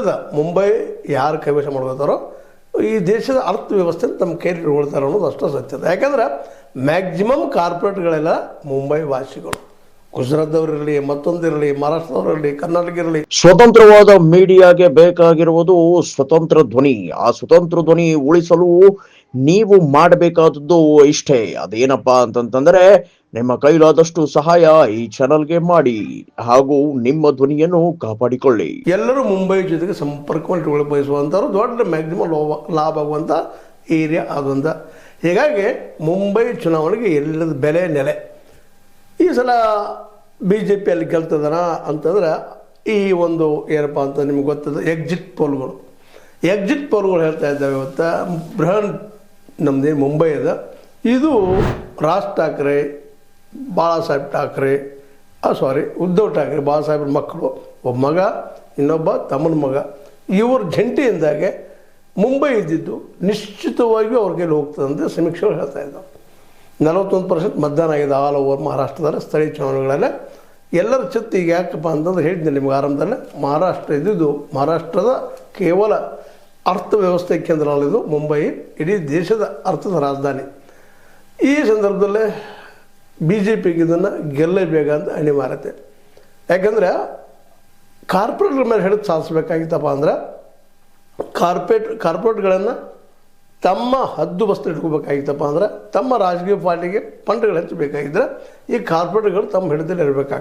ದೇಶದ ಮುಂಬೈ ಯಾರು ಕೈವಶ ಮಾಡ್ಕೋತಾರೋ ಈ ದೇಶದ ಅರ್ಥವ್ಯವಸ್ಥೆ ತಮ್ಮ ಕೈಲಿ ಇಟ್ಕೊಳ್ತಾರೆ ಅನ್ನೋದು ಅಷ್ಟೇ ಸತ್ಯದ. ಯಾಕಂದ್ರೆ ಮ್ಯಾಕ್ಸಿಮಮ್ ಕಾರ್ಪೊರೇಟ್ಗಳೆಲ್ಲ ಮುಂಬೈ ವಾಸಿಗಳು. ಗುಜರಾತ್ದವ್ರಿರಲಿ, ಮತ್ತೊಂದಿರಲಿ, ಮಹಾರಾಷ್ಟ್ರದವರಿರಲಿ, ಕರ್ನಾಟಕ ಇರಲಿ. ಸ್ವತಂತ್ರವಾದ ಮೀಡಿಯಾಗೆ ಬೇಕಾಗಿರುವುದು ಸ್ವತಂತ್ರ ಧ್ವನಿ. ಆ ಸ್ವತಂತ್ರ ಧ್ವನಿ ಉಳಿಸಲು ನೀವು ಮಾಡಬೇಕಾದದ್ದು ಇಷ್ಟೇ. ಅದೇನಪ್ಪಾ ಅಂತಂತಂದ್ರೆ ನಿಮ್ಮ ಕೈಲಾದಷ್ಟು ಸಹಾಯ ಈ ಚಾನಲ್ಗೆ ಮಾಡಿ ಹಾಗೂ ನಿಮ್ಮ ಧ್ವನಿಯನ್ನು ಕಾಪಾಡಿಕೊಳ್ಳಿ. ಎಲ್ಲರೂ ಮುಂಬೈ ಜೊತೆಗೆ ಸಂಪರ್ಕವನ್ನು ಇಟ್ಟುಕೊಳ್ಳಿ ಬಯಸುವಂಥವ್ರು ದೊಡ್ಡ ಮ್ಯಾಕ್ಸಿಮಮ್ ಲಾಭ ಆಗುವಂಥ ಏರಿಯಾ ಅದೊಂದು. ಹೀಗಾಗಿ ಮುಂಬೈ ಚುನಾವಣೆಗೆ ಎಲ್ಲದ ಬೆಲೆ ನೆಲೆ. ಈ ಸಲ BJP ಅಲ್ಲಿ ಗೆಲ್ತದನ ಅಂತಂದ್ರೆ ಈ ಒಂದು ಏನಪ್ಪ ಅಂತ ನಿಮ್ಗೆ ಗೊತ್ತದ ಎಕ್ಸಿಟ್ ಪೋಲ್ಗಳು ಹೇಳ್ತಾ ಇದ್ದಾವೆ. ಇವತ್ತು ಬೃಹನ್ ನಮ್ಮದೇ ಮುಂಬೈ ಅದ. ಇದು ರಾಜ್ ಠಾಕ್ರೆ, ಬಾಳಾಸಾಹೇಬ್ ಠಾಕ್ರೆ, ಉದ್ಧವ್ ಠಾಕ್ರೆ, ಬಾಳಾಸಾಹೇಬ್ರ ಮಕ್ಕಳು, ಒಬ್ಬ ಮಗ, ಇನ್ನೊಬ್ಬ ತಮ್ಮನ ಮಗ, ಇವ್ರ ಜಂಟಿಯಿಂದಾಗೆ ಮುಂಬೈ ಇದ್ದಿದ್ದು ನಿಶ್ಚಿತವಾಗಿಯೂ ಅವ್ರ ಕೈಲಿ ಹೋಗ್ತದಂತೆ ಸಮೀಕ್ಷೆಗಳು ಹೇಳ್ತಾ ಇದ್ದಾವೆ. 41% ಮತದಾನ ಆಗಿದೆ ಆಲ್ ಓವರ್ ಮಹಾರಾಷ್ಟ್ರದಲ್ಲಿ ಸ್ಥಳೀಯ ಚುನಾವಣೆಗಳೆಲ್ಲ. ಎಲ್ಲರ ಚಿತ್ತ ಈಗ ಯಾಕಪ್ಪ ಅಂತಂದ್ರೆ ಹೇಳಿದ್ದೆ ನಿಮ್ಗೆ ಆರಂಭದಲ್ಲೇ, ಮಹಾರಾಷ್ಟ್ರ ಇದ್ದಿದ್ದು ಮಹಾರಾಷ್ಟ್ರದ ಕೇವಲ ಅರ್ಥವ್ಯವಸ್ಥೆ ಕೇಂದ್ರ ಅಲ್ಲಿದ್ದು ಮುಂಬೈ ಇಡೀ ದೇಶದ ಅರ್ಥದ ರಾಜಧಾನಿ. ಈ ಸಂದರ್ಭದಲ್ಲೇ BJPಗೆ ಇದನ್ನು ಗೆಲ್ಲಬೇಕಂತ ಅನಿವಾರ್ಯತೆ. ಯಾಕಂದರೆ ಕಾರ್ಪೊರೇಟ್ಗಳ ಮೇಲೆ ಹಿಡಿದು ಸಾಧಿಸ್ಬೇಕಾಗಿತ್ತಪ್ಪ ಅಂದ್ರೆ ಕಾರ್ಪೊರೇಟ್ಗಳನ್ನು ತಮ್ಮ ಹದ್ದು ಬಸ್ತು ಇಟ್ಕೋಬೇಕಾಗಿತ್ತಪ್ಪ ಅಂದ್ರೆ ತಮ್ಮ ರಾಜಕೀಯ ಪಾರ್ಟಿಗೆ ಫಂಡ್ಗಳು ಹೆಚ್ಚಬೇಕಾಗಿದ್ದರೆ ಈ ಕಾರ್ಪೊರೇಟ್ಗಳು ತಮ್ಮ ಹಿಡಿದಲ್ಲಿ ಇರಬೇಕಾಗ್ತದೆ.